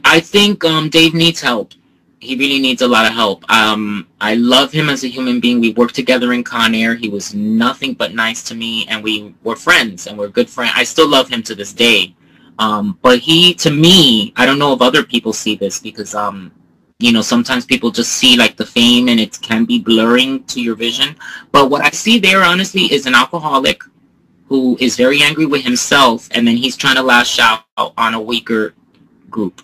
I think Dave needs help. He really needs a lot of help. I love him as a human being. We worked together in Con Air. He was nothing but nice to me, and we were friends, and we're good friends. I still love him to this day. But he, to me, I don't know if other people see this because, sometimes people just see like the fame and it can be blurring to your vision. But what I see there, honestly, is an alcoholic who is very angry with himself, and then he's trying to lash out on a weaker group,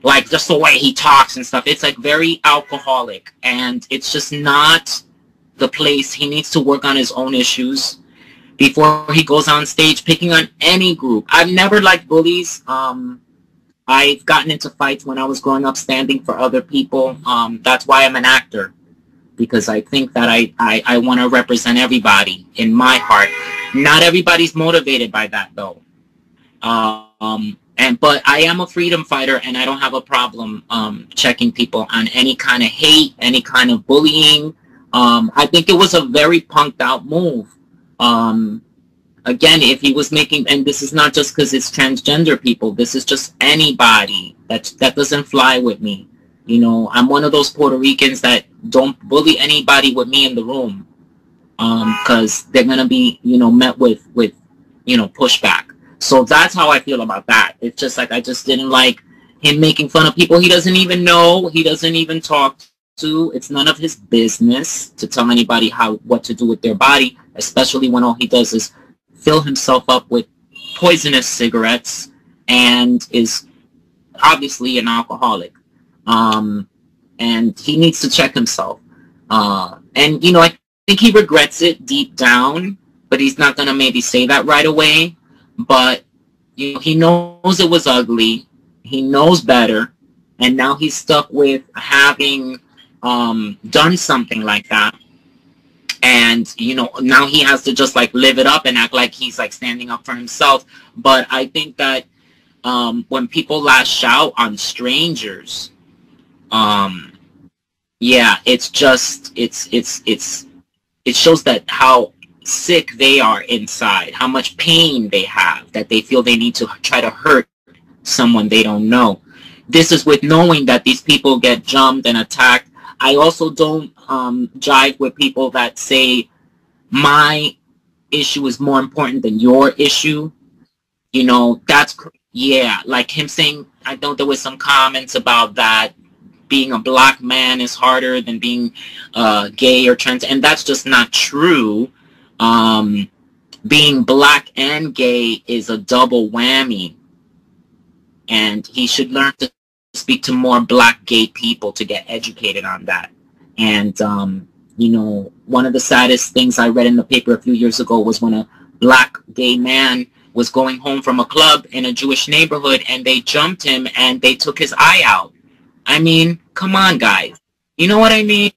like just the way he talks and stuff. It's like very alcoholic, and it's just not the place. He needs to work on his own issues before he goes on stage picking on any group. I've never liked bullies. I've gotten into fights when I was growing up standing for other people. That's why I'm an actor, because I think that I want to represent everybody in my heart. Not everybody's motivated by that, though. But I am a freedom fighter, and I don't have a problem checking people on any kind of hate, any kind of bullying. I think it was a very punked out move. Again, if he was making, and this is not just because it's transgender people, this is just anybody that doesn't fly with me. I'm one of those Puerto Ricans that don't bully anybody with me in the room, because they're gonna be, met with pushback. So that's how I feel about that. It's just like I just didn't like him making fun of people he doesn't even know, he doesn't even talk to. It's none of his business to tell anybody what to do with their body, especially when all he does is fill himself up with poisonous cigarettes and is obviously an alcoholic. And he needs to check himself. And I think he regrets it deep down, but he's not gonna maybe say that right away. But he knows it was ugly. He knows better, and now he's stuck with having done something like that. And now he has to just like live it up and act like he's like standing up for himself. But I think that when people lash out on strangers, yeah, it's just it shows that how sick they are inside, how much pain they have, that they feel they need to try to hurt someone they don't know. This is with knowing that these people get jumped and attacked. I also don't jive with people that say my issue is more important than your issue. That's, yeah, like him saying, I know there was some comments about that being a black man is harder than being gay or trans, and that's just not true. Being black and gay is a double whammy, and he should learn to speak to more black gay people to get educated on that. And one of the saddest things I read in the paper a few years ago was when a black gay man was going home from a club in a Jewish neighborhood, and they jumped him and they took his eye out. I mean, come on, guys. You know what I mean?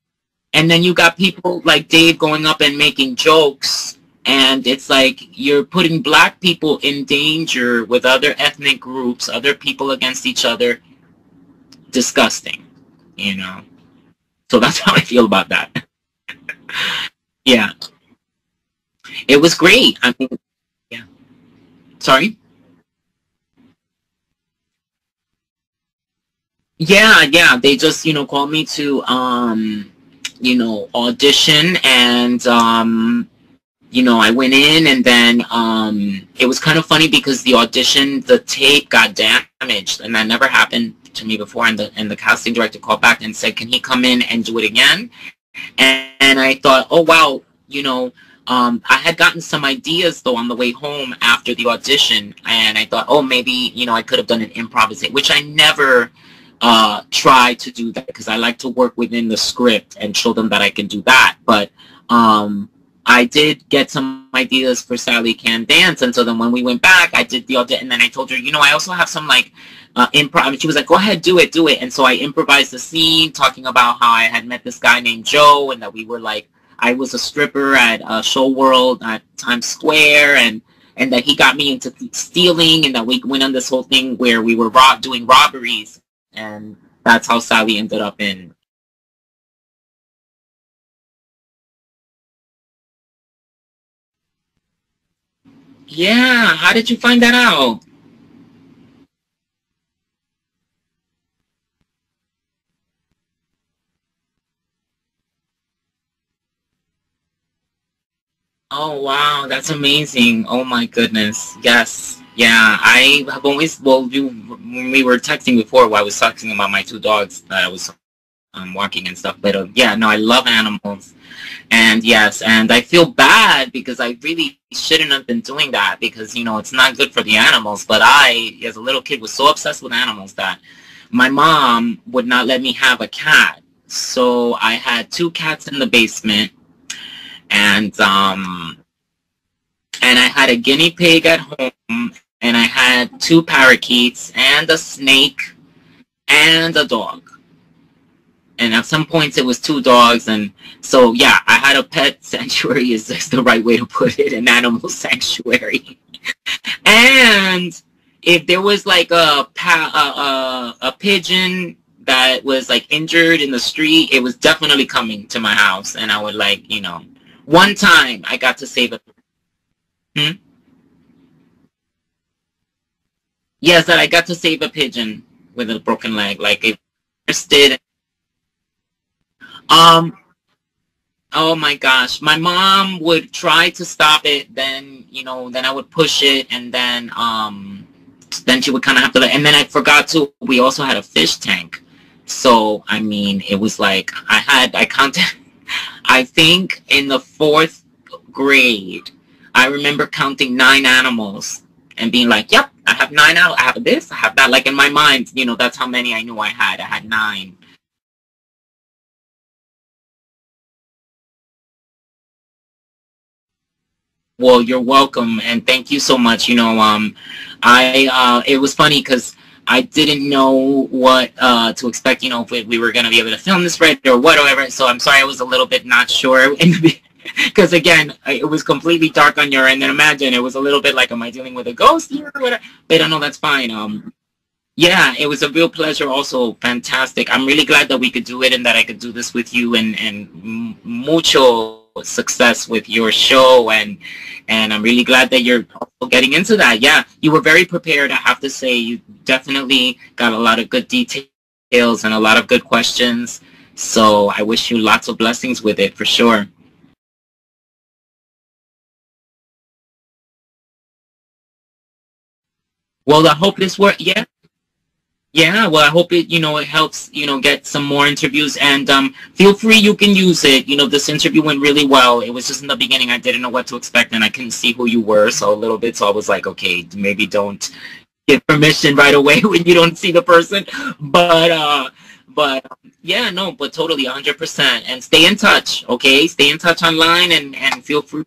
And then you got people like Dave going up and making jokes, and it's like you're putting black people in danger with other ethnic groups, other people against each other. Disgusting, So that's how I feel about that. Yeah. It was great. I mean, yeah. Sorry? Yeah, yeah. They just, called me to audition, and I went in, and then it was kind of funny because the audition, the tape got damaged, and that never happened to me before. And the casting director called back and said, "Can he come in and do it again?" And I thought, oh wow, I had gotten some ideas though on the way home after the audition, and I thought, oh, maybe I could have done an improvisation, which I never try to do that because I like to work within the script and show them that I can do that. But I did get some ideas for Sally Can Dance, and so then when we went back, I did the audition, and then I told her, I also have some like improv. And she was like, go ahead, do it. And so I improvised the scene, talking about how I had met this guy named Joe, and that we were like, I was a stripper at Show World at Times Square, and that he got me into stealing, and that we went on this whole thing where we were doing robberies, and that's how Sally ended up in. Yeah, how did you find that out? Oh wow, that's amazing. Oh my goodness. Yes. Yeah, I have always, well, you, when we were texting before, I was talking about my two dogs that I was walking and stuff. But yeah, no, I love animals. And yes, and I feel bad because I really shouldn't have been doing that because, it's not good for the animals. But I, as a little kid, was so obsessed with animals that my mom would not let me have a cat. So I had two cats in the basement, and I had a guinea pig at home, and I had two parakeets and a snake and a dog. And at some points it was two dogs, and so yeah, I had a pet sanctuary, is just the right way to put it, an animal sanctuary. And if there was like a pigeon that was like injured in the street, it was definitely coming to my house, and I would like, one time I got to save a. Hmm? Yes, that I got to save a pigeon with a broken leg, like it did. Um, Oh my gosh. My mom would try to stop it, then, then I would push it, and then she would kind of have to let, and then I forgot to, we also had a fish tank. So, I mean, it was like, I counted, I think in the fourth grade, I remember counting 9 animals and being like, yep, I have 9 animals, I have this, I have that, like in my mind, that's how many I knew I had. I had 9. Well, you're welcome, and thank you so much. It was funny because I didn't know what to expect. If we were gonna be able to film this right or whatever. So I'm sorry, I was a little bit not sure, because again, it was completely dark on your end. And imagine it was a little bit like, am I dealing with a ghost here or whatever? But I know that's fine. Yeah, it was a real pleasure. Also, fantastic. I'm really glad that we could do it and that I could do this with you, and mucho success with your show, and I'm really glad that you're also getting into that. Yeah, you were very prepared. I have to say, you definitely got a lot of good details and a lot of good questions. So I wish you lots of blessings with it for sure. Well, I hope this work. Yeah. Yeah, well, I hope it helps, get some more interviews, and feel free, you can use it. This interview went really well. It was just in the beginning, I didn't know what to expect, and I couldn't see who you were, so a little bit, so I was like, okay, maybe don't give permission right away when you don't see the person, but yeah, no, but totally 100%, and stay in touch, okay? Stay in touch online, and feel free.